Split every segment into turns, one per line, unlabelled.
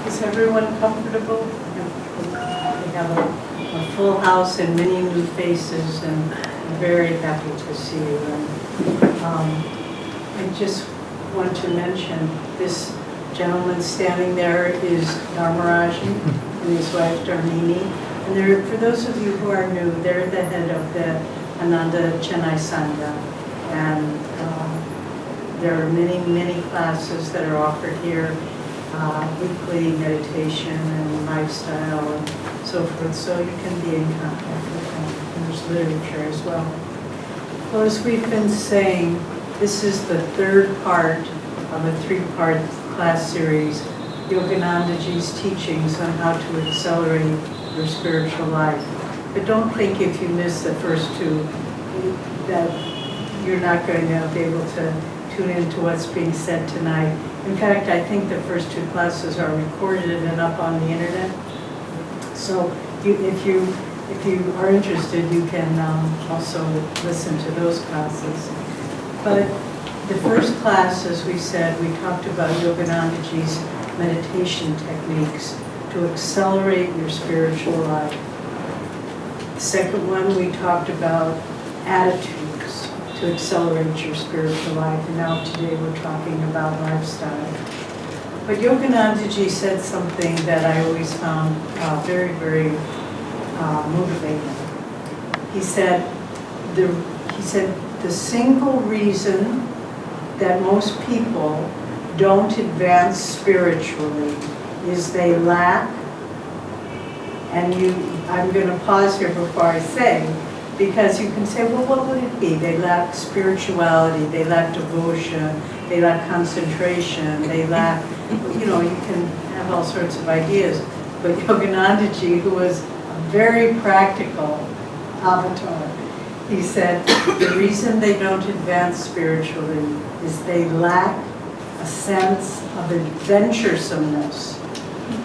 Is everyone comfortable? We have a full house and many new faces, and I'm very happy to see you. And I just want to mention this gentleman standing there is Dharmaraji and his wife Dharmini. And they're, for those of you who are new, they're the head of the Ananda Chennai Sangha. And there are many, many classes that are offered here, weekly meditation and lifestyle and so forth, so you can be in contact with them. And there's literature as well. Well, as we've been saying, this is the third part of a three-part class series, Yoganandaji's teachings on how to accelerate your spiritual life. But don't think if you miss the first two that you're not going to be able to tune into what's being said tonight. In fact, I think the first two classes are recorded and up on the internet. So if you are interested, you can also listen to those classes. But the first class, as we said, we talked about Yoganandaji's meditation techniques to accelerate your spiritual life. The second one, we talked about attitudes to accelerate your spiritual life. And now today we're talking about lifestyle. But Yoganandaji said something that I always found very, very motivating. He said the single reason that most people don't advance spiritually is they lack, and I'm going to pause here before I say, because you can say, well, what would it be? They lack spirituality, they lack devotion, they lack concentration, they lack, you can have all sorts of ideas. But Yoganandaji, who was a very practical avatar, he said, the reason they don't advance spiritually is they lack a sense of adventuresomeness.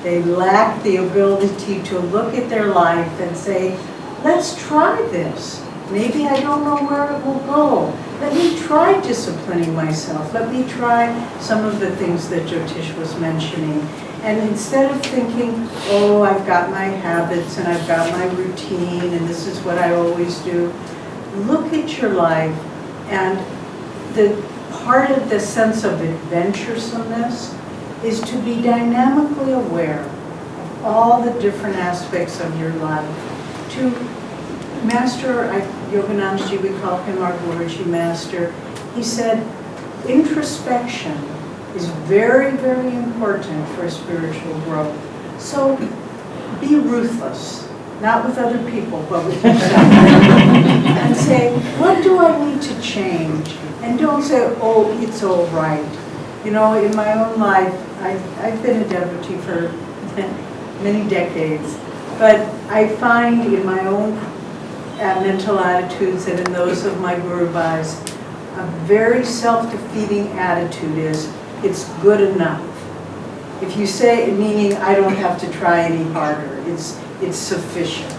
They lack the ability to look at their life and say, let's try this. Maybe I don't know where it will go. Let me try disciplining myself. Let me try some of the things that Jyotish was mentioning. And instead of thinking, oh, I've got my habits and I've got my routine and this is what I always do, look at your life, and the part of the sense of adventuresomeness is to be dynamically aware of all the different aspects of your life. To master, Yoganandaji, we call him our Guruji master, he said, introspection is very, very important for spiritual growth. So be ruthless. Not with other people, but with yourself. And say, what do I need to change? And don't say, oh, it's all right. In my own life, I've been a devotee for many decades, but I find in my own mental attitudes and in those of my Guru Bhais, a very self-defeating attitude is, it's good enough. If you say, meaning I don't have to try any harder, it's sufficient.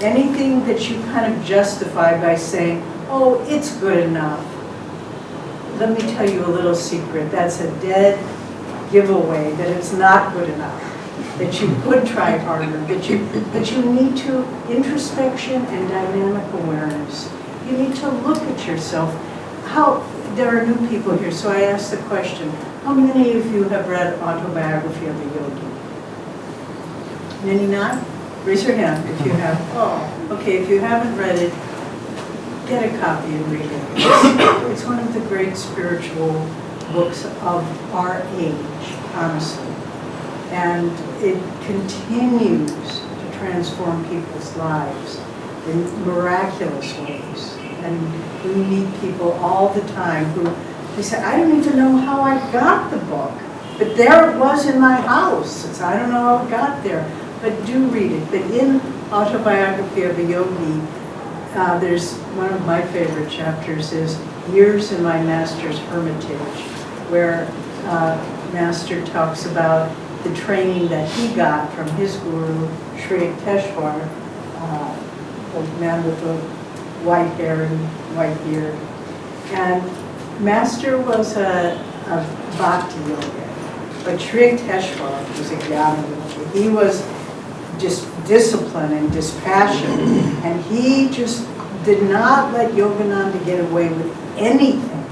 Anything that you kind of justify by saying, oh, it's good enough. Let me tell you a little secret. That's a dead giveaway that it's not good enough. That you could try harder. That you need to introspection and dynamic awareness. You need to look at yourself. There are new people here, so I ask the question, how many of you have read Autobiography of a Yogi? Many not? Raise your hand if you have. Oh, okay, if you haven't read it, get a copy and read it. It's one of the great spiritual books of our age, honestly. And it continues to transform people's lives in miraculous ways. And we meet people all the time who they say, I don't even know how I got the book, but there it was in my house. I don't know how it got there. But do read it. But in Autobiography of a Yogi, there's one of my favorite chapters is Years in My Master's Hermitage, where Master talks about the training that he got from his guru, Sri Yukteswar, the man with the white hair and white beard. And Master was a bhakti yogi. But Sri Yukteswar was a Jnana. He was just discipline and dispassion, and he just did not let Yogananda get away with anything.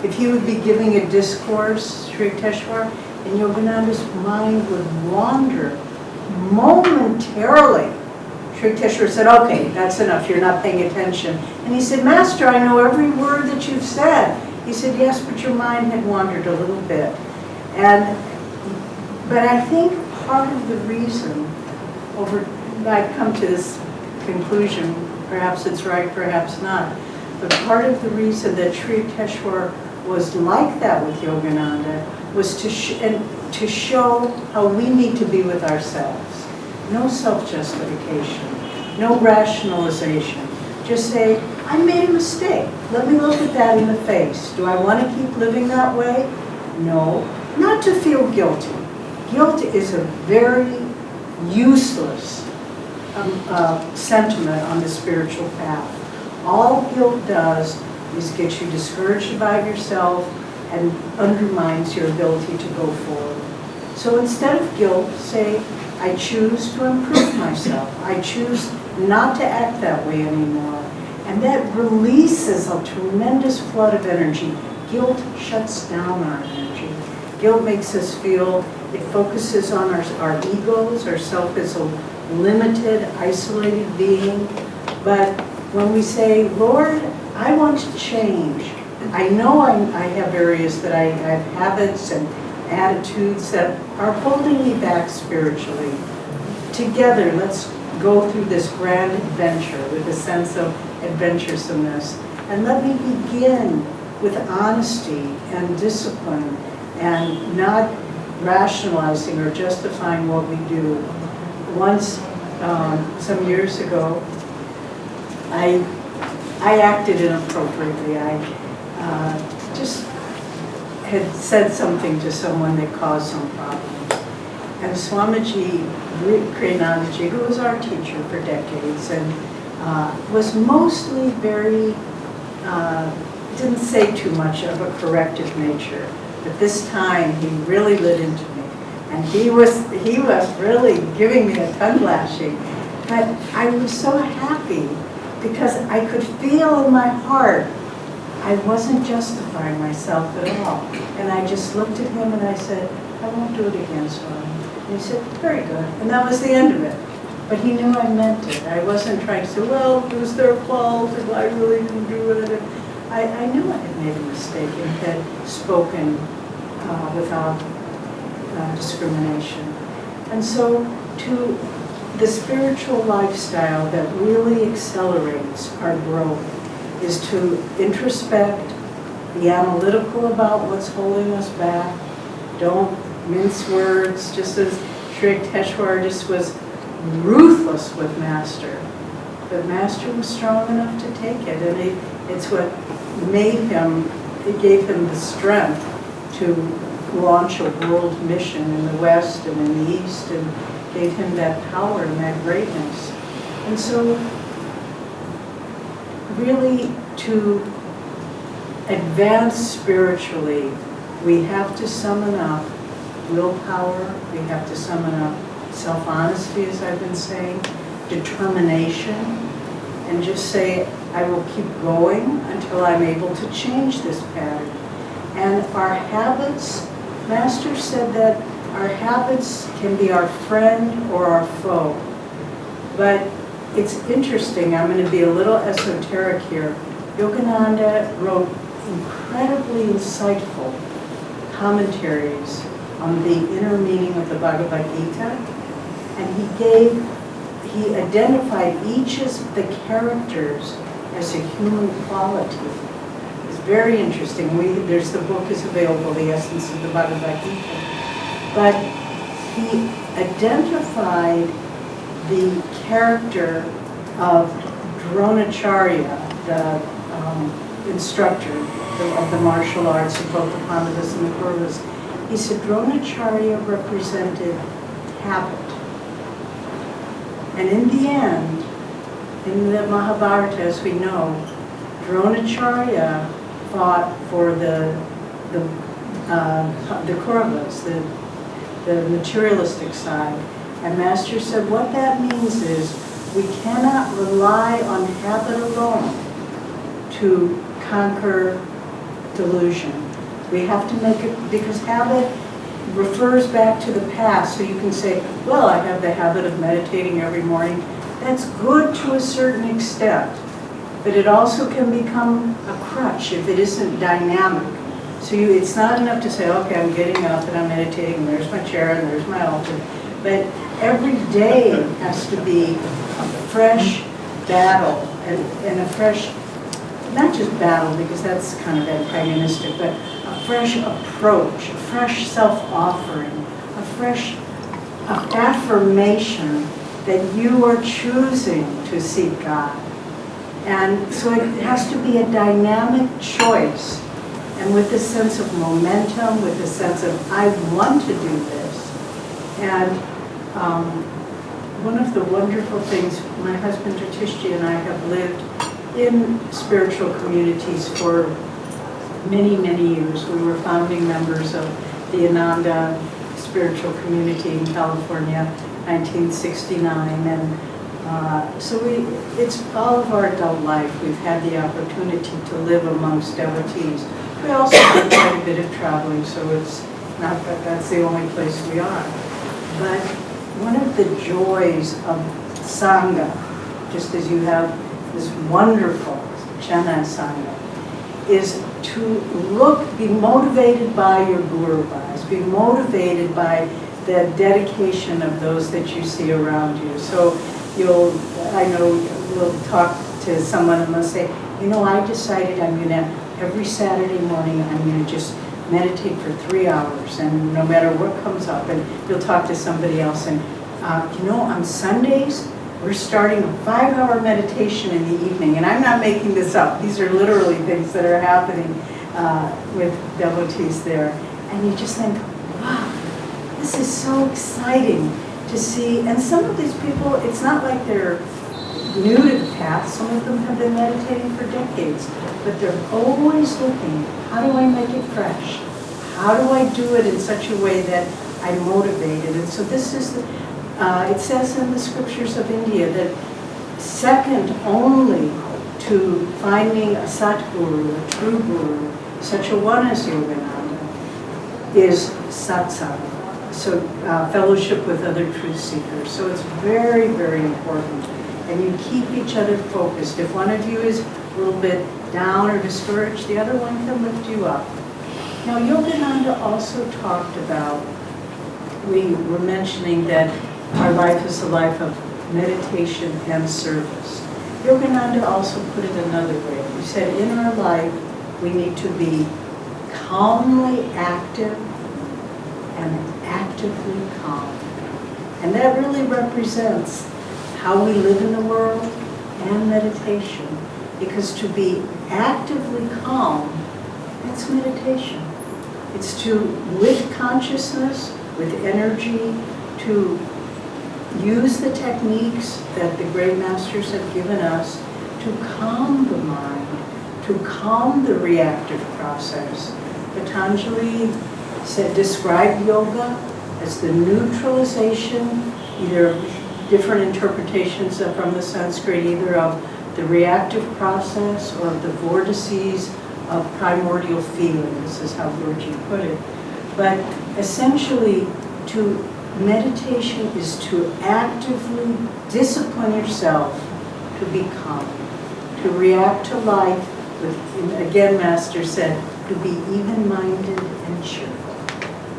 If he would be giving a discourse, Sri Yukteswar, and Yogananda's mind would wander momentarily. Sri Yukteswar said, okay, that's enough, you're not paying attention. And he said, Master, I know every word that you've said. He said, yes, but your mind had wandered a little bit. But I think part of the reason, I've come to this conclusion, perhaps it's right, perhaps not, but part of the reason that Sri Yukteswar was like that with Yogananda was to show how we need to be with ourselves. No self-justification, no rationalization. Just say, I made a mistake. Let me look at that in the face. Do I want to keep living that way? No. Not to feel guilty. Guilt is a very useless sentiment on the spiritual path. All guilt does is get you discouraged about yourself and undermines your ability to go forward. So instead of guilt, say, I choose to improve myself. I choose not to act that way anymore. And that releases a tremendous flood of energy. Guilt shuts down our energy. Guilt makes us feel, it focuses on our egos, our self as a limited, isolated being. But when we say, Lord, I want to change. I know I have areas that I have habits and attitudes that are holding me back spiritually. Together, let's go through this grand adventure with a sense of adventuresomeness. And let me begin with honesty and discipline and not rationalizing or justifying what we do. Once, some years ago, I acted inappropriately. I just had said something to someone that caused some problems. And Swamiji, Kriyanandaji, who was our teacher for decades, and was mostly very, didn't say too much of a corrective nature. But this time, he really lit into me. And he was really giving me a tongue lashing. But I was so happy because I could feel in my heart I wasn't justifying myself at all. And I just looked at him and I said, I won't do it again, Swami. And he said, very good. And that was the end of it. But he knew I meant it. I wasn't trying to say, well, it was their fault, and I really didn't do it. And I knew I had made a mistake and had spoken without discrimination. And so to the spiritual lifestyle that really accelerates our growth is to introspect, be analytical about what's holding us back. Don't mince words, just as Sri Yukteswar just was ruthless with Master. But Master was strong enough to take it, and it's what made him, it gave him the strength to launch a world mission in the West and in the East, and gave him that power and that greatness. And so really to advance spiritually, we have to summon up willpower, we have to summon up self-honesty, as I've been saying, determination, and just say, I will keep going until I'm able to change this pattern. And our habits, Master said that our habits can be our friend or our foe. But it's interesting, I'm going to be a little esoteric here. Yogananda wrote incredibly insightful commentaries on the inner meaning of the Bhagavad Gita, and he identified each of the characters as a human quality. It's very interesting. There's the book is available, The Essence of the Bhagavad Gita. But he identified the character of Dronacharya, the instructor of the martial arts of both the Pandavas and the Kauravas. He said Dronacharya represented habit. And in the end, in the Mahabharata, as we know, Dronacharya fought for the the Kauravas, the materialistic side. And Master said what that means is we cannot rely on habit alone to conquer delusion. We have to make it, because habit refers back to the past. So you can say, well, I have the habit of meditating every morning. That's good to a certain extent, but it also can become a crutch if it isn't dynamic. So it's not enough to say, okay, I'm getting up and I'm meditating, and there's my chair and there's my altar. But every day has to be a fresh battle and a fresh, not just battle because that's kind of antagonistic, but a fresh approach, a fresh self-offering, a fresh affirmation that you are choosing to seek God. And so it has to be a dynamic choice, and with a sense of momentum, with a sense of, I want to do this. And one of the wonderful things, my husband Jatishji and I have lived in spiritual communities for many, many years. We were founding members of the Ananda spiritual community in California, 1969, and so it's all of our adult life. We've had the opportunity to live amongst devotees. We also do quite a bit of traveling, so it's not that that's the only place we are. But one of the joys of Sangha, just as you have this wonderful Jana Sangha, is to be motivated by your Guru Bhais, be motivated by the dedication of those that you see around you. So I know we'll talk to someone and they'll say, you know, I decided I'm going to, every Saturday morning, I'm going to just meditate for 3 hours, and no matter what comes up, and you'll talk to somebody else, and you know, on Sundays, we're starting a 5-hour meditation in the evening, and I'm not making this up. These are literally things that are happening with devotees there. And you just think, wow, this is so exciting to see. And some of these people, it's not like they're new to the path. Some of them have been meditating for decades, but they're always looking, how do I make it fresh? How do I do it in such a way that I'm motivated? And so this is the, it says in the scriptures of India that second only to finding a Satguru, a true Guru, such a one as Yogananda, is satsang, so fellowship with other truth seekers. So it's very, very important. And you keep each other focused. If one of you is a little bit down or discouraged, the other one can lift you up. Now, Yogananda also talked about, we were mentioning that our life is a life of meditation and service. Yogananda also put it another way. He said, in our life, we need to be calmly active and actively calm. And that really represents how we live in the world and meditation. Because to be actively calm, that's meditation. It's to, with consciousness, with energy, to use the techniques that the great masters have given us to calm the mind, to calm the reactive process. Patanjali described yoga as the neutralization, either different interpretations from the Sanskrit, either of the reactive process or of the vortices of primordial feeling. This is how Guruji put it. But essentially, meditation is to actively discipline yourself to be calm, to react to life with, again, Master said, to be even-minded and cheerful.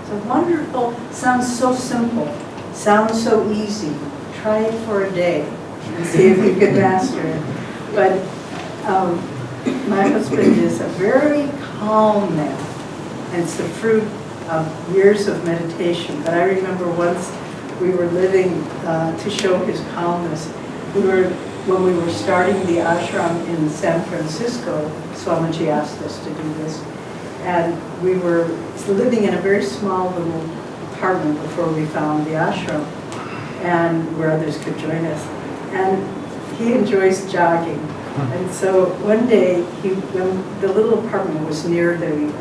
So wonderful, sounds so simple, sounds so easy. Try it for a day and see if you can master it. But my husband is a very calm man, and it's the fruit of years of meditation. But I remember once we were living, to show his calmness, when we were starting the ashram in San Francisco, Swamiji asked us to do this, and we were living in a very small little apartment before we found the ashram, and where others could join us. And he enjoys jogging. And so one day, when the little apartment was near the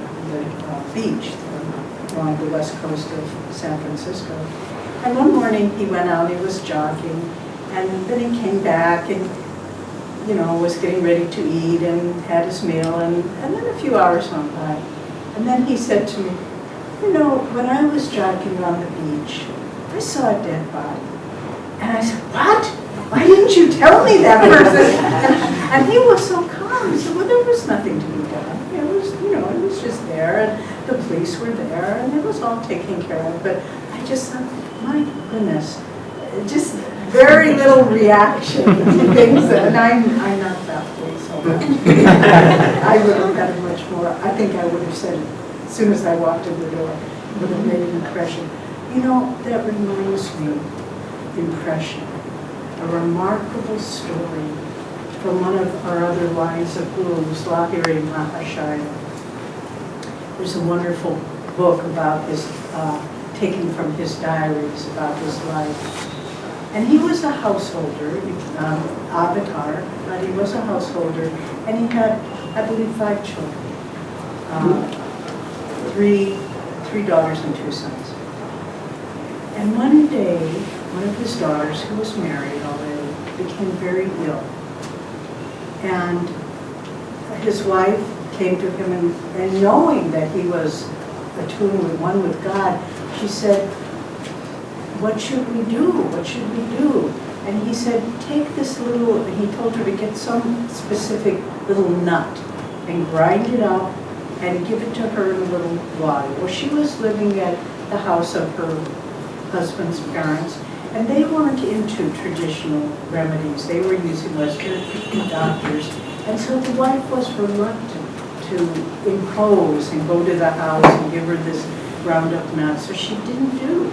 beach, the along the west coast of San Francisco. And one morning he went out, he was jogging, and then he came back and, you know, was getting ready to eat and had his meal, and then a few hours went by. And then he said to me, you know, when I was jogging on the beach, I saw a dead body. And I said, what? Why didn't you tell me that person? And he was so calm. He said, well, there was nothing to be done. It was, you know, it was just there, and the police were there, and it was all taken care of. But I just thought, my goodness, just very little reaction to things, and I'm not that way so much. I would have had much more. I think I would have said it as soon as I walked in the door. It would have made an impression. You know, that reminds me, impression, a remarkable story from one of our other lines of gurus, Lahiri Mahashaya. There's a wonderful book about his, taken from his diaries about his life. And he was a householder, avatar, but he was a householder, and he had, I believe, 5 children, 3 daughters and 2 sons. And one day, one of his daughters, who was married already, became very ill. And his wife came to him, and knowing that he was attuned with one with God, she said, what should we do? What should we do? And he said, take this little, and he told her to get some specific little nut and grind it up and give it to her in a little water. Well, she was living at the house of her husband's parents, and they weren't into traditional remedies. They were using Western doctors. And so the wife was reluctant to impose and go to the house and give her this ground up nut. So she didn't do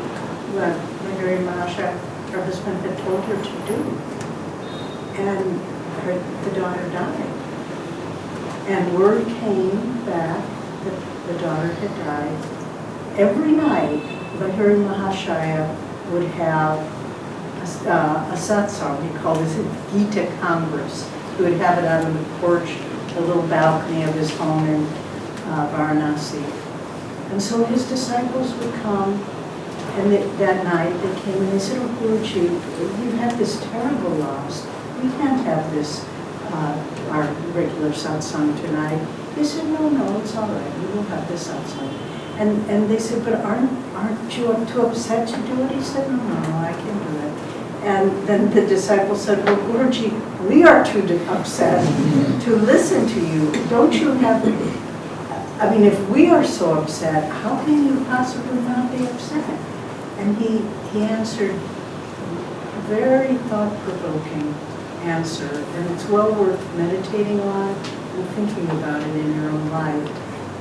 what Mary Masha, her husband, had told her to do. And the daughter died. And word came back that the daughter had died. Every night, Lahiri Mahashaya would have a satsang. He called it a Gita Congress. He would have it out on the porch, the little balcony of his home in Varanasi. And so his disciples would come, and that night they came and they said, oh, Guruji, you've had this terrible loss. We can't have this, our regular satsang tonight. He said, no, it's all right. We will have this satsang. And they said, but aren't you too upset to do it? He said, no, I can do it. And then the disciple said, well, Guruji, we are too upset to listen to you. Don't you have, I mean, if we are so upset, how can you possibly not be upset? And he answered a very thought-provoking answer, and it's well worth meditating on and thinking about it in your own life.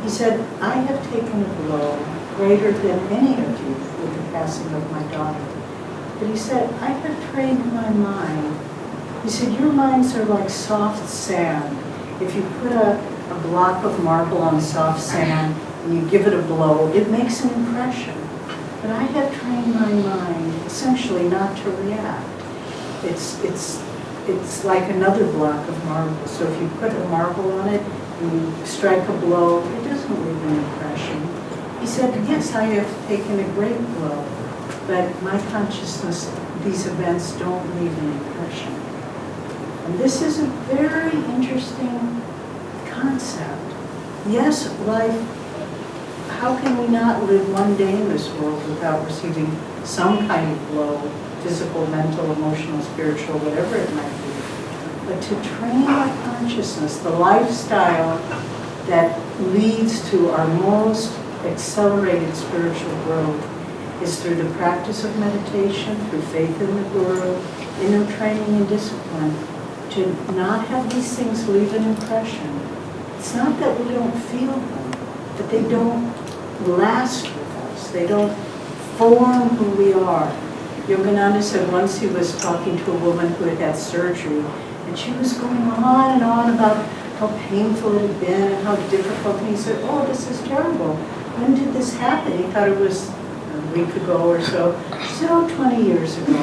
He said, I have taken a blow greater than any of you with the passing of my daughter. But he said, I have trained my mind. He said, your minds are like soft sand. If you put a block of marble on soft sand and you give it a blow, it makes an impression. But I have trained my mind essentially not to react. It's like another block of marble. So if you put a marble on it and you strike a blow, it doesn't leave an impression. He said, yes, I have taken a great blow, but my consciousness, these events don't leave an impression. And this is a very interesting concept. Yes, life, how can we not live one day in this world without receiving some kind of blow, physical, mental, emotional, spiritual, whatever it might be. But to train our consciousness, the lifestyle that leads to our most accelerated spiritual growth is through the practice of meditation, through faith in the Guru, inner training and discipline, to not have these things leave an impression. It's not that we don't feel them, but they don't last with us. They don't form who we are. Yogananda said once he was talking to a woman who had had surgery, and she was going on and on about how painful it had been and how difficult. And he said, oh, this is terrible. When did this happen? He thought it was a week ago or so. She said, oh, 20 years ago.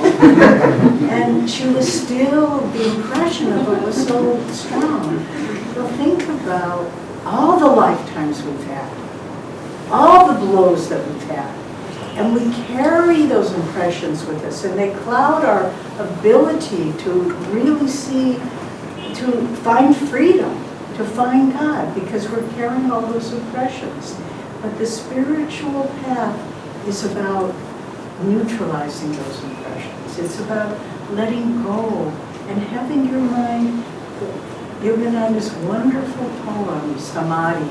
And she was still, the impression of it was so strong. Well, think about all the lifetimes we've had. all the blows that we've had. And we carry those impressions with us, and they cloud our ability to really see, to find freedom, to find God, because we're carrying all those impressions. But the spiritual path is about neutralizing those impressions. It's about letting go and having your mind. Yogananda's wonderful poem, Samadhi,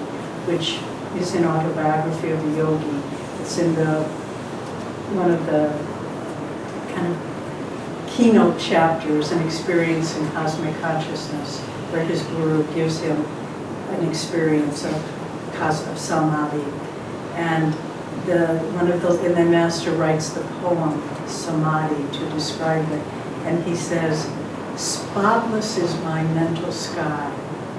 which is in Autobiography of a Yogi. It's in one of the kind of keynote chapters, an experience in cosmic consciousness, where his guru gives him an experience of Samadhi. And and the master writes the poem Samadhi to describe it. And he says, spotless is my mental sky,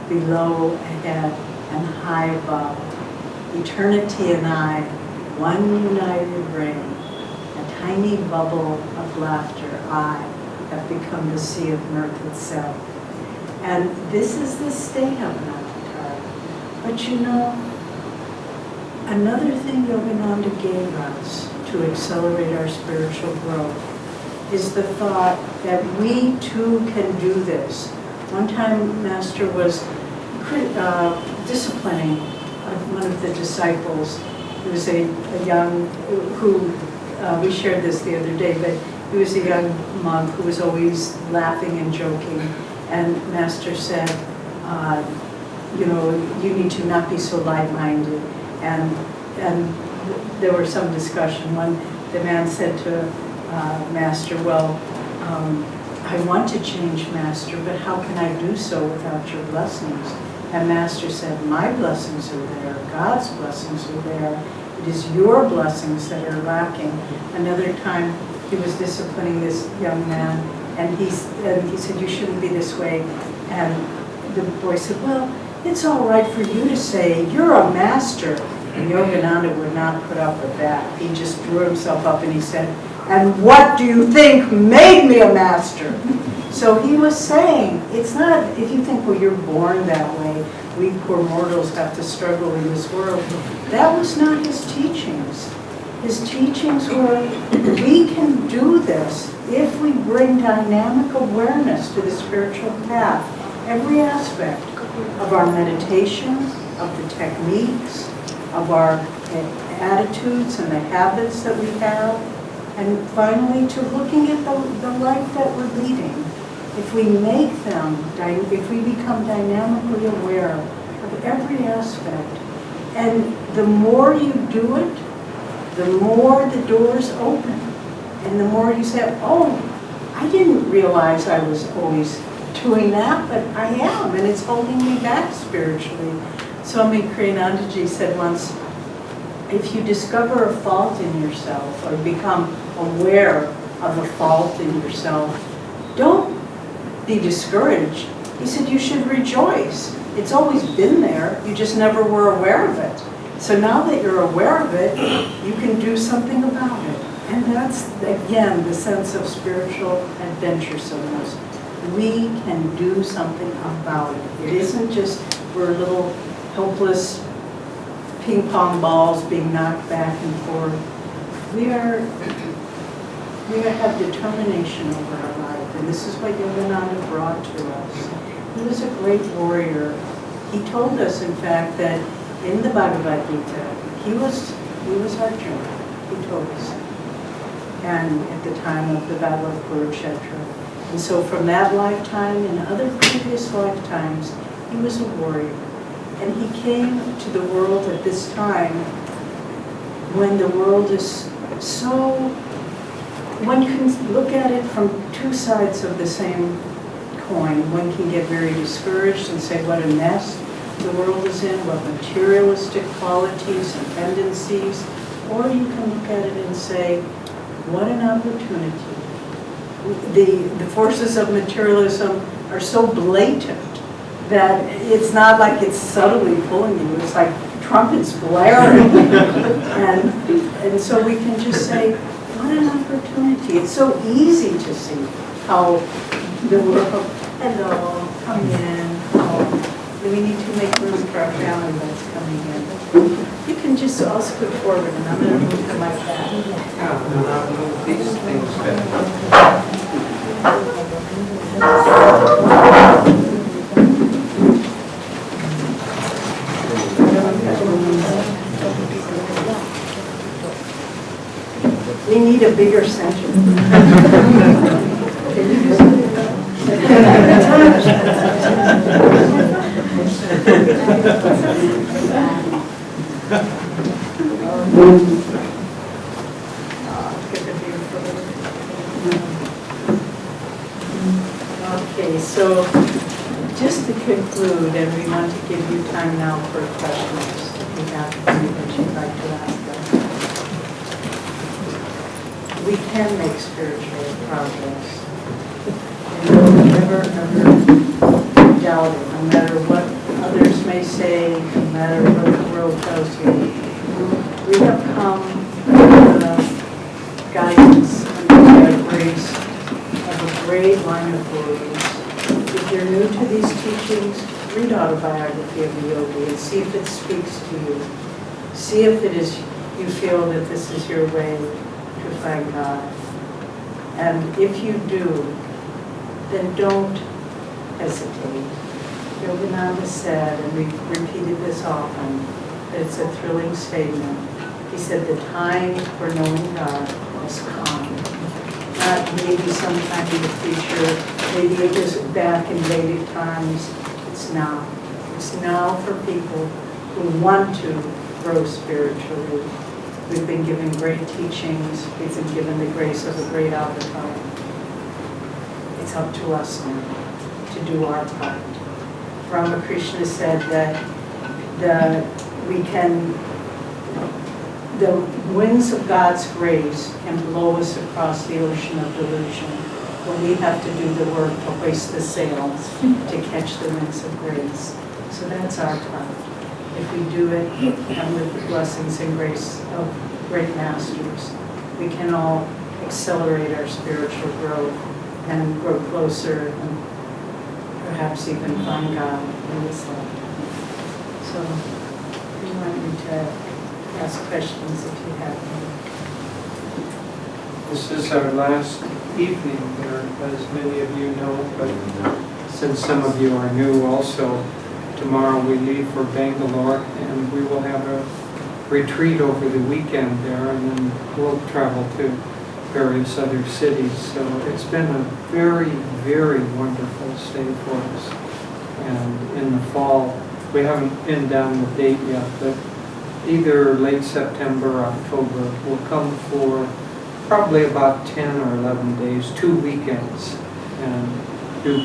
below, ahead, and high above. Eternity and I, one united ray, a tiny bubble of laughter, I have become the sea of mirth itself. And this is the state of an avatar. But you know, another thing Yogananda gave us to accelerate our spiritual growth is the thought that we too can do this. One time, Master was disciplining one of the disciples. He was a young, we shared this the other day, but he was a young monk who was always laughing and joking. And Master said, you know, you need to not be so light-minded. And there was some discussion. The man said to Master, well, I want to change, Master, but how can I do so without your blessings? And Master said, my blessings are there, God's blessings are there. It is your blessings that are lacking. Another time, he was disciplining this young man, and he said, you shouldn't be this way. And the boy said, well, it's all right for you to say, you're a master. And Yogananda would not put up with that. He just drew himself up and he said, and what do you think made me a master? So he was saying, it's not, if you think, well, you're born that way, we poor mortals have to struggle in this world. That was not his teachings. His teachings were, we can do this if we bring dynamic awareness to the spiritual path. Every aspect of our meditation, of the techniques, of our attitudes and the habits that we have, and finally to looking at the life that we're leading. If we make them, if we become dynamically aware of every aspect, and the more you do it, the more the doors open, and the more you say, oh, I didn't realize I was always doing that, but I am, and it's holding me back spiritually. Swami Kriyanandaji said once, if you discover a fault in yourself or become aware of a fault in yourself, don't be discouraged. He said you should rejoice. It's always been there, you just never were aware of it. So now that you're aware of it, you can do something about it. And that's, again, the sense of spiritual adventuresomeness. We can do something about it. It isn't just we're little helpless ping pong balls being knocked back and forth. We have determination over our life, and this is what Yogananda brought to us. He was a great warrior. He told us, in fact, that in the Bhagavad Gita, he was Arjuna. He told us, and at the time of the Battle of Kurukshetra. And so from that lifetime and other previous lifetimes, he was a warrior. And he came to the world at this time when the world is so, one can look at it from two sides of the same coin. One can get very discouraged and say what a mess the world is in, what materialistic qualities and tendencies, or you can look at it and say, what an opportunity. The forces of materialism are so blatant that it's not like it's subtly pulling you. It's like trumpets blaring. and so we can just say, what an opportunity. It's so easy to see how the world, hello, come in. Oh, we need to make room for our family that's coming in. You can just all scoot forward, and I'm going to move the mic back.
Yeah, and I'll move these things back.
We need a bigger center. Okay, so just to conclude, and we want to give you time now for questions if you have any that you'd like to ask us. We can make spiritual progress. And we'll never, ever doubt it, no matter what others may say, no matter what the world tells you. We have come with the guidance and the grace of a great line of gurus. If you're new to these teachings, read Autobiography of a Yogi and see if it speaks to you. See if it is, you feel that this is your way to find God. And if you do, then don't hesitate. Yogananda said, and we've repeated this often, that it's a thrilling statement. He said the time for knowing God has come. Not maybe sometime in the future, maybe it was back in Vedic times. It's now. It's now for people who want to grow spiritually. We've been given great teachings. We've been given the grace of a great avatar. It's up to us now to do our part. Ramakrishna said that the winds of God's grace can blow us across the ocean of delusion, but we have to do the work to hoist the sails to catch the winds of grace. So that's our part. If we do it, and with the blessings and grace of great masters, we can all accelerate our spiritual growth and grow closer and perhaps even find God in this life. So we want you to ask questions if you have any.
This is our last evening there, as many of you know, but since some of you are new also, tomorrow we leave for Bangalore and we will have a retreat over the weekend there, and then we'll travel to various other cities. So it's been a very, very wonderful stay for us. And in the fall, we haven't pinned down the date yet, but either late September or October, we'll come for probably about 10 or 11 days, 2 weekends, and do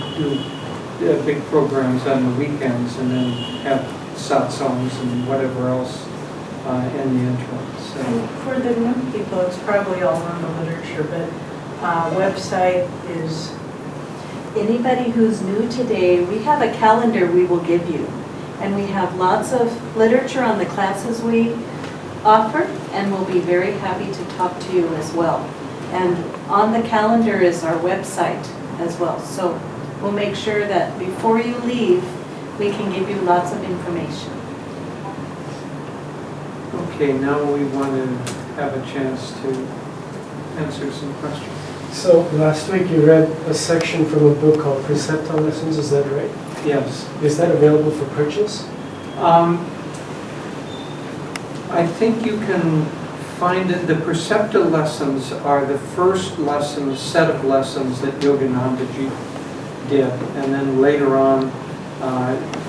big programs on the weekends, and then have satsangs and whatever else in the interim. So.
And for the new people, it's probably all on the literature, but website is...
Anybody who's new today, we have a calendar we will give you. And we have lots of literature on the classes we offer, and we'll be very happy to talk to you as well. And on the calendar is our website as well. So we'll make sure that before you leave, we can give you lots of information.
Okay, now we want to have a chance to answer some questions.
So last week you read a section from a book called Preceptor Lessons, is that right?
Yes.
Is that available for purchase?
I think you can find it. The preceptor lessons are the first lessons, set of lessons that Yoganandaji did, and then later on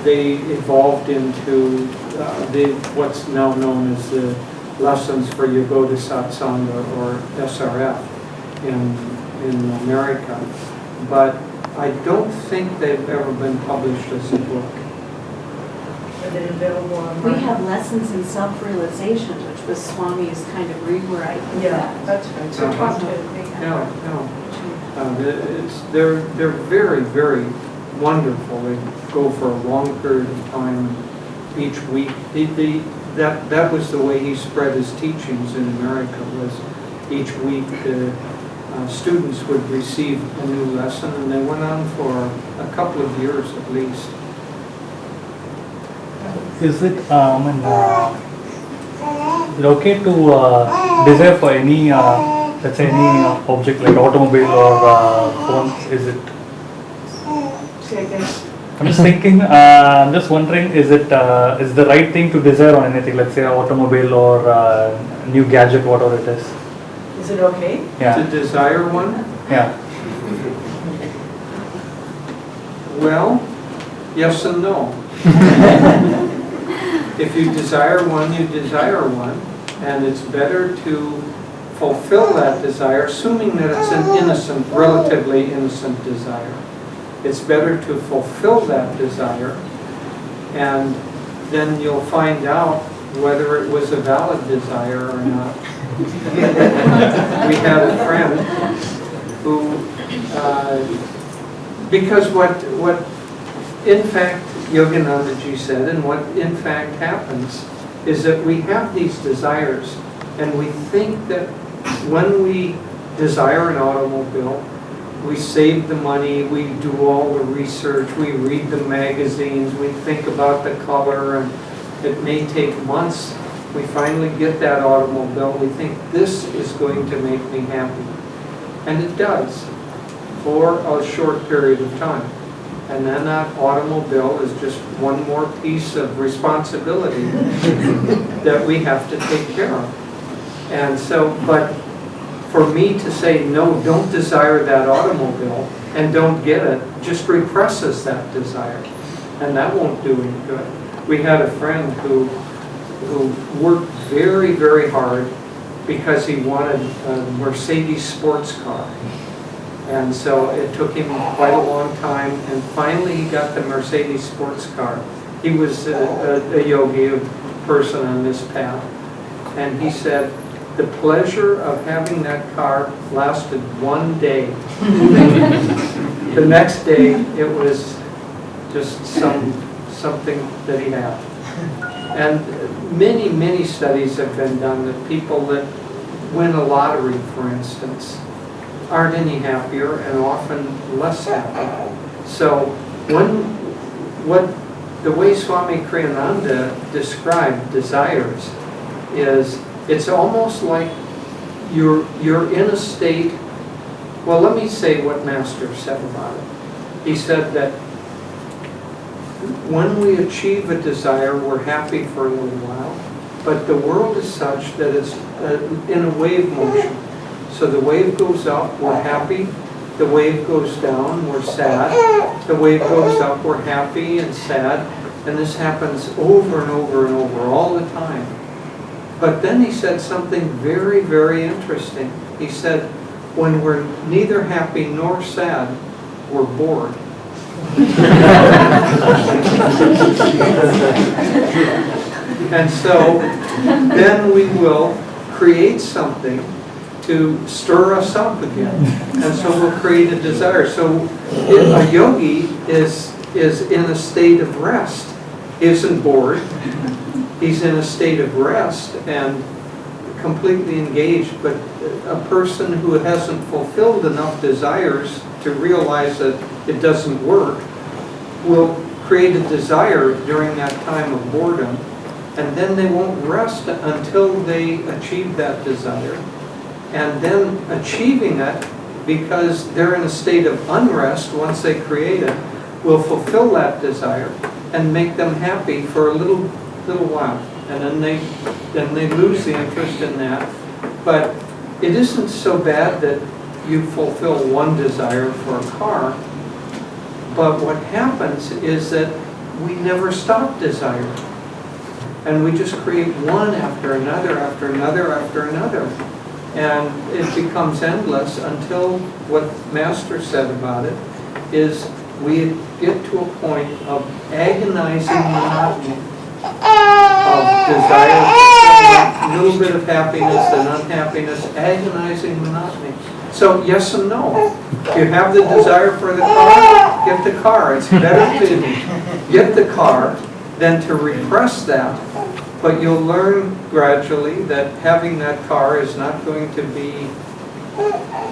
they evolved into what's now known as the lessons for Yogoda Satsanga or SRF in America. But I don't think they've ever been published as a book.
Are they available online?
We have lessons in self-realization, which was Swami's kind of rewrite.
Yeah, that's right. So talk to me.
No. They're very, very wonderful. They go for a long period of time each week. That was the way he spread his teachings in America, was each week the students would receive a new lesson, and they went on for a couple of years at least.
Is it is it okay to desire for any, let's say any object like automobile or phone? Is it?
Say again.
I'm just thinking. I'm just wondering, is the right thing to desire on anything? Let's say automobile or new gadget, whatever it is.
Is it okay?
Yeah.
To desire one?
Yeah.
Well, yes and no. If you desire one, you desire one, and it's better to fulfill that desire, assuming that it's an innocent, relatively innocent desire. It's better to fulfill that desire, and then you'll find out whether it was a valid desire or not. We had a friend who, because what in fact Yoganandaji said, and what in fact happens, is that we have these desires, and we think that when we desire an automobile, we save the money, we do all the research, we read the magazines, we think about the color, and it may take months. We finally get that automobile, we think this is going to make me happy. And it does, for a short period of time. And then that automobile is just one more piece of responsibility that we have to take care of. And so, but for me to say, no, don't desire that automobile and don't get it, just represses that desire. And that won't do any good. We had a friend who worked very, very hard because he wanted a Mercedes sports car. And so it took him quite a long time, and finally he got the Mercedes sports car. He was a yogi, a person on this path, and he said the pleasure of having that car lasted one day. The next day it was just something that he had. And many, many studies have been done that people that win a lottery, for instance, aren't any happier and often less happy. So the way Swami Kriyananda described desires is, it's almost like you're in a state. Well, let me say what Master said about it. He said that when we achieve a desire, we're happy for a little while, but the world is such that it's in a wave motion. So the wave goes up, we're happy. The wave goes down, we're sad. The wave goes up, we're happy and sad. And this happens over and over and over all the time. But then he said something very, very interesting. He said, when we're neither happy nor sad, we're bored. And so then we will create something to stir us up again. And so we'll create a desire. So a yogi is in a state of rest. He isn't bored. He's in a state of rest and completely engaged. But a person who hasn't fulfilled enough desires to realize that it doesn't work will create a desire during that time of boredom, and then they won't rest until they achieve that desire. And then achieving it, because they're in a state of unrest once they create it, will fulfill that desire and make them happy for a little while. And then they lose the interest in that. But it isn't so bad that you fulfill one desire for a car. But what happens is that we never stop desiring. And we just create one after another, after another, after another. And it becomes endless until what Master said about it is we get to a point of agonizing monotony, of desire, a little bit of happiness and unhappiness, agonizing monotony. So yes and no. If you have the desire for the car, get the car. It's better to get the car than to repress that. But you'll learn gradually that having that car is not going to be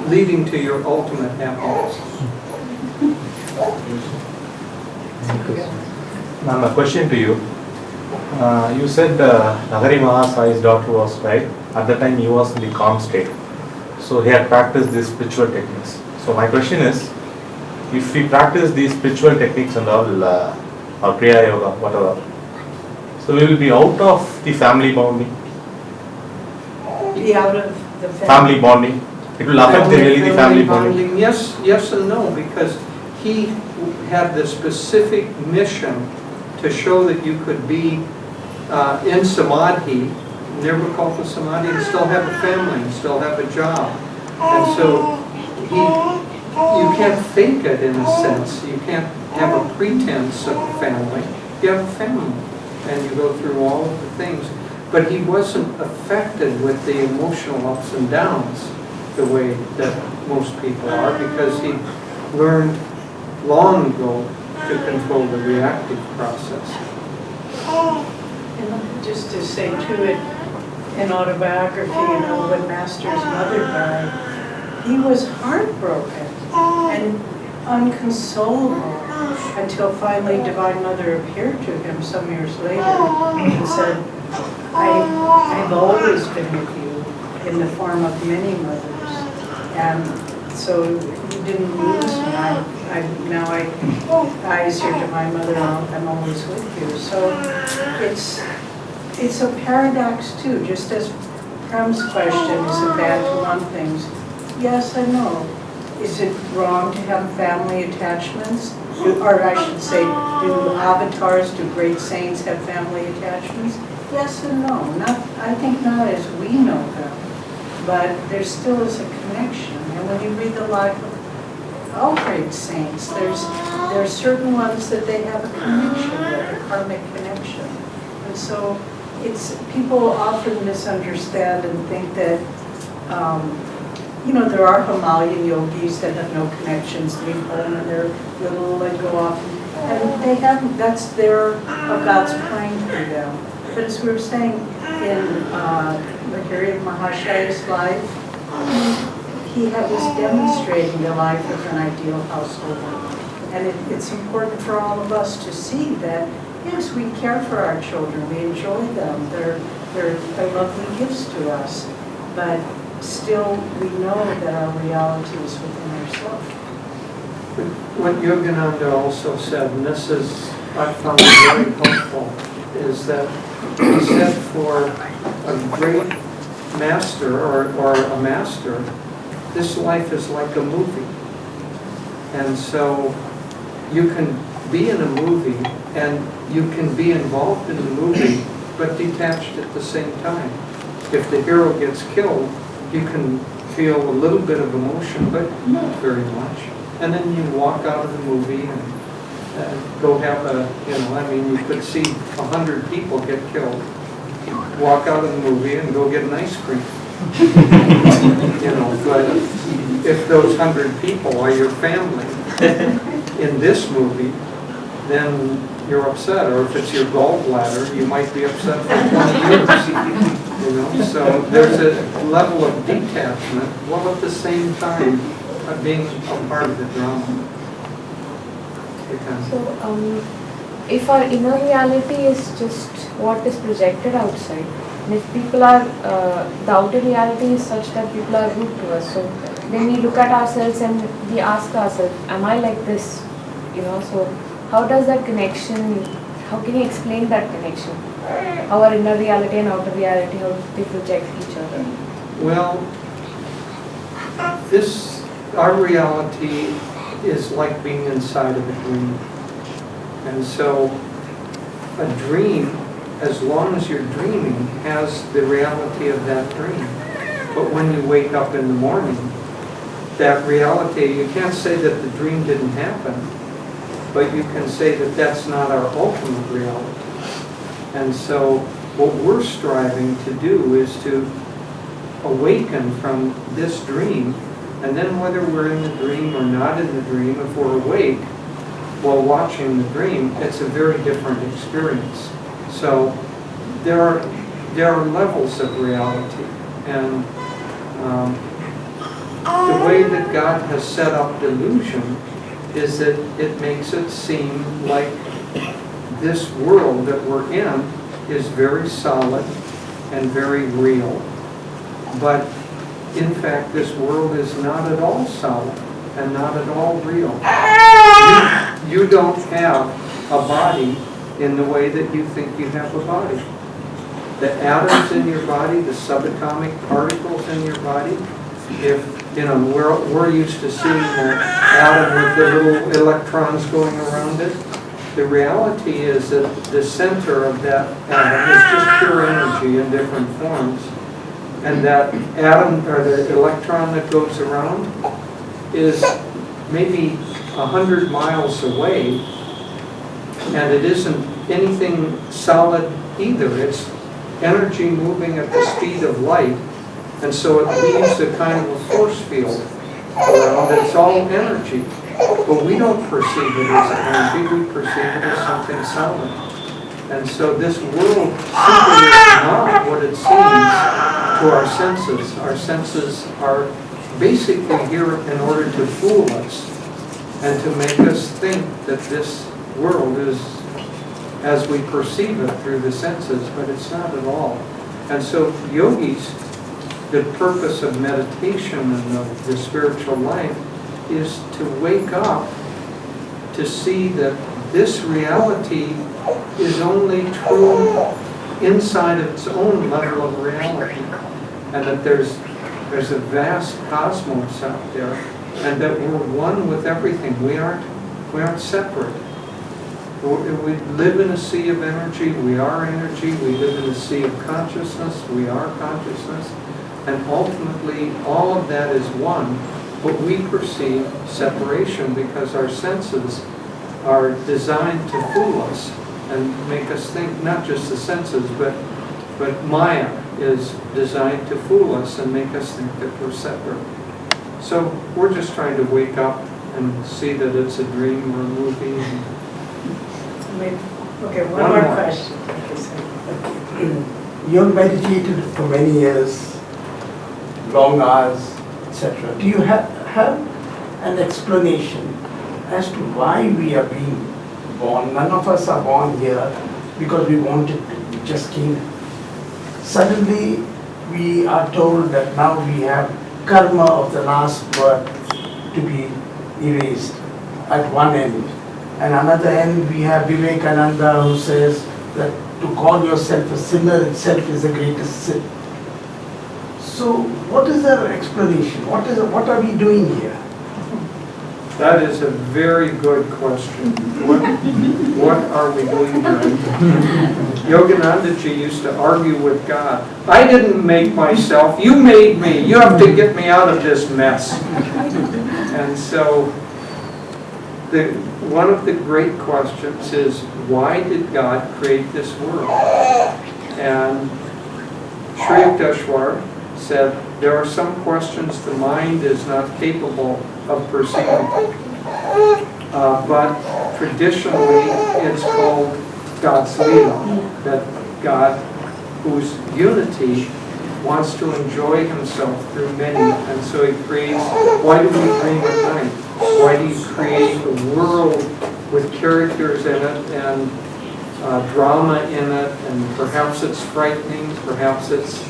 leading to your ultimate happiness.
Ma'am, a question to you. You said Nagari Mahasai's daughter was right. At the time he was in the calm state. So he had practiced these spiritual techniques. So my question is, if we practice these spiritual techniques and all, or Kriya Yoga, whatever, so we will be out of the family bonding.
Be out of the
Family bonding. It will affect the family bonding.
Yes, yes and no, because he had the specific mission to show that you could be in samadhi, never call for samadhi, and still have a family, and still have a job. And so you can't fake it in a sense. You can't have a pretense of a family. You have a family, and you go through all of the things. But he wasn't affected with the emotional ups and downs the way that most people are, because he learned long ago to control the reactive process.
And just to say to it, in Autobiography, when Master's mother died, he was heartbroken and unconsolable until finally Divine Mother appeared to him some years later and said, I've always been with you in the form of many mothers. And so you didn't lose me. Now as your Divine Mother, I'm always with you. So it's a paradox too, just as Prem's question, is it bad to want things? Yes and no. Is it wrong to have family attachments? Or I should say, do avatars, do great saints have family attachments? Yes and no. I think not as we know them, but there still is a connection. And when you read the life of all great saints, there are certain ones that they have a connection with, a karmic connection. And so people often misunderstand and think that, there are Himalayan yogis that have no connections, leave home and they're little and go off. And they haven't, that's God's plan for them. But as we were saying, in Mahiri Mahashaya's life, he was demonstrating the life of an ideal householder. And it's important for all of us to see that, yes, we care for our children, we enjoy them, they're lovely gifts to us, but still we know that our reality is within ourselves.
What Yogananda also said, and this is, I found very helpful, is that he said for a great master or a master, this life is like a movie. And so you can be in a movie and you can be involved in the movie but detached at the same time. If the hero gets killed, you can feel a little bit of emotion, but not very much. And then you walk out of the movie and go have you could see 100 people get killed, walk out of the movie and go get an ice cream. But if those 100 people are your family in this movie, then you're upset. Or if it's your gallbladder, you might be upset for 20 years. So there's a level of detachment while at the same time being a part of the drama.
So, if our inner reality is just what is projected outside, and if people are, the outer reality is such that people are rude to us, so then we look at ourselves and we ask ourselves, am I like this? So how does that connection, how can you explain that connection? Our inner reality and outer reality, how they project each other?
Well, our reality is like being inside of a dream. And so a dream, as long as you're dreaming, has the reality of that dream. But when you wake up in the morning, that reality, you can't say that the dream didn't happen, but you can say that that's not our ultimate reality. And so what we're striving to do is to awaken from this dream, and then whether we're in the dream or not in the dream, if we're awake while watching the dream, it's a very different experience. So there are levels of reality, and the way that God has set up delusion is that it makes it seem like this world that we're in is very solid and very real. But in fact, this world is not at all solid and not at all real. You don't have a body in the way that you think you have a body. The atoms in your body, the subatomic particles in your body, if, you know, we're used to seeing the atom with the little electrons going around it. The reality is that the center of that atom is just pure energy in different forms. And that atom, or the electron that goes around, is maybe 100 miles away, and it isn't anything solid either. It's energy moving at the speed of light, and so it leaves a kind of a force field around. It's all energy, but we don't perceive it as energy, we perceive it as something solid. And so this world simply is not what it seems to our senses. Our senses are basically here in order to fool us and to make us think that this world is as we perceive it through the senses, but it's not at all. And so yogis, the purpose of meditation and of the spiritual life is to wake up to see that this reality is only true inside of its own level of reality, and that there's a vast cosmos out there, and that we're one with everything. We aren't separate. We live in a sea of energy. We are energy. We live in a sea of consciousness. We are consciousness, and ultimately all of that is one. But we perceive separation because our senses are designed to fool us and make us think, not just the senses, but Maya is designed to fool us and make us think that we're separate. So we're just trying to wake up and see that it's a dream or a movie.
Okay, one more question.
You have meditated for many years, long hours, etc. Do you have an explanation as to why we are being born? None of us are born here because we wanted to. We just came. Suddenly we are told that now we have karma of the last birth to be erased at one end. And another end we have Vivekananda who says that to call yourself a sinner itself is the greatest sin. So what is our explanation? What are we doing here?
That is a very good question. What are we doing here? Yoganandaji used to argue with God. I didn't make myself, you made me. You have to get me out of this mess. And so one of the great questions is, why did God create this world? And Sri Yukteswar said, there are some questions the mind is not capable of perceiving. But traditionally, it's called God's Leela, that God, whose unity, wants to enjoy himself through many, and so he creates. Why do we dream at night? Why do you create a world with characters in it and drama in it, and perhaps it's frightening, perhaps it's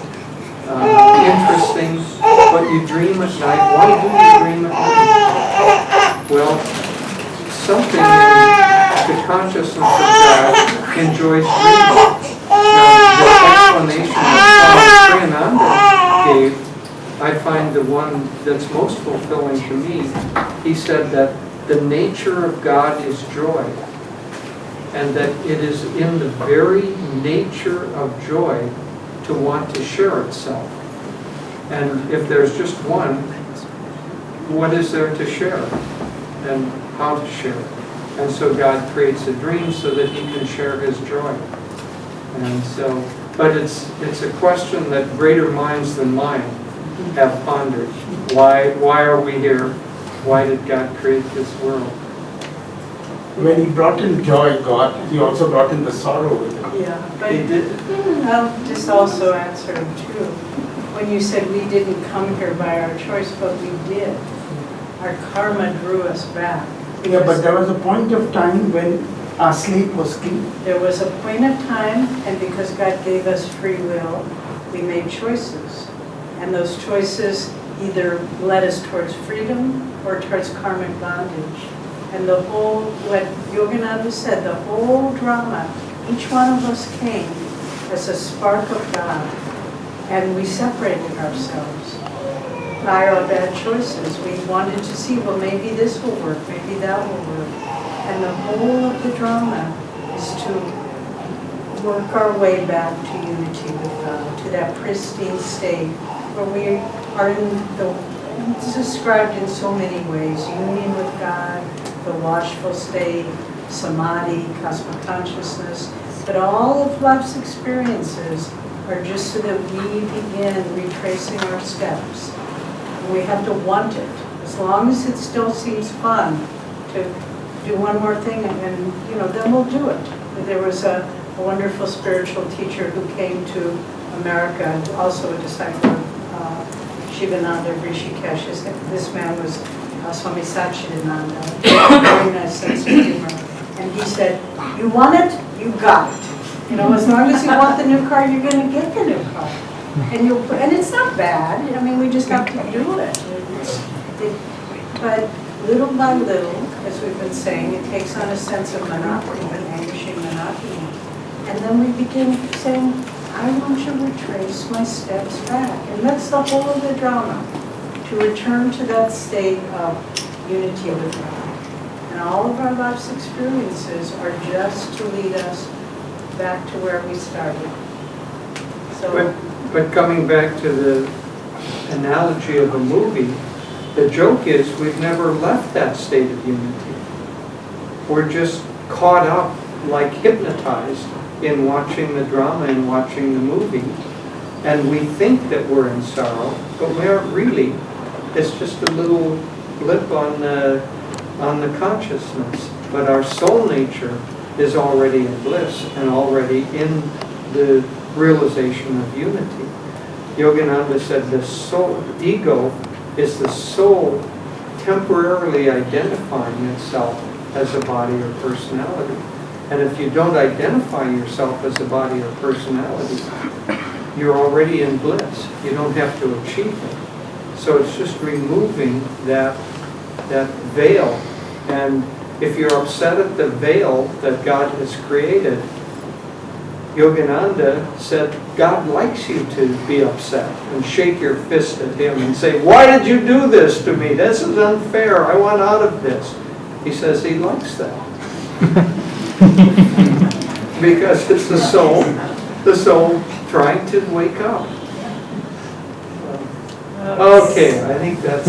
interesting, but you dream at night. Why do you dream at night? Well, something in the consciousness of God enjoys dreaming. Now, the explanation that Swami gave, I find the one that's most fulfilling to me. He said that the nature of God is joy, and that it is in the very nature of joy to want to share itself. And if there's just one, what is there to share? And how to share it? And so God creates a dream so that he can share his joy. And so, but it's a question that greater minds than mine have pondered. Why are we here? Why did God create this world?
When he brought in joy, God, he also brought in the sorrow with it.
Yeah, but
He did.
I'll just also answer him too. When you said we didn't come here by our choice, but we did. Our karma drew us back.
Yeah, but there was a point of time when Our sleep was key.
There was a point of time, and because God gave us free will, we made choices. And those choices either led us towards freedom or towards karmic bondage. And the whole, what Yogananda said, the whole drama, each one of us came as a spark of God, and we separated ourselves by our bad choices. We wanted to see, well, maybe this will work, maybe that will work. And the whole of the drama is to work our way back to unity with God, to that pristine state where we are it's described in so many ways: union with God, the watchful state, samadhi, cosmic consciousness. But all of life's experiences are just so that we begin retracing our steps. And we have to want it. As long as it still seems fun to do one more thing, and then we'll do it. There was a wonderful spiritual teacher who came to America, also a disciple of Shivananda of Rishikesh. This man was Swami Satchidananda, very nice sense of humor. And he said, you want it, you got it. As long as you want the new car, you're going to get the new car. And it's not bad. We just have to do it. But little by little, as we've been saying, it takes on a sense of monotony, vanishing monotony. And then we begin saying, I want to retrace my steps back. And that's the whole of the drama, to return to that state of unity with God. And all of our life's experiences are just to lead us back to where we started.
But coming back to the analogy of a movie, the joke is we've never left that state of unity. We're just caught up, like hypnotized, in watching the drama and watching the movie. And we think that we're in sorrow, but we aren't really. It's just a little blip on the consciousness. But our soul nature is already in bliss and already in the realization of unity. Yogananda said the soul, ego, is the soul temporarily identifying itself as a body or personality. And if you don't identify yourself as a body or personality, you're already in bliss. You don't have to achieve it. So it's just removing that veil. And if you're upset at the veil that God has created, Yogananda said, God likes you to be upset and shake your fist at him and say, why did you do this to me? This is unfair. I want out of this. He says he likes that. Because it's the soul trying to wake up. Okay, I think that's...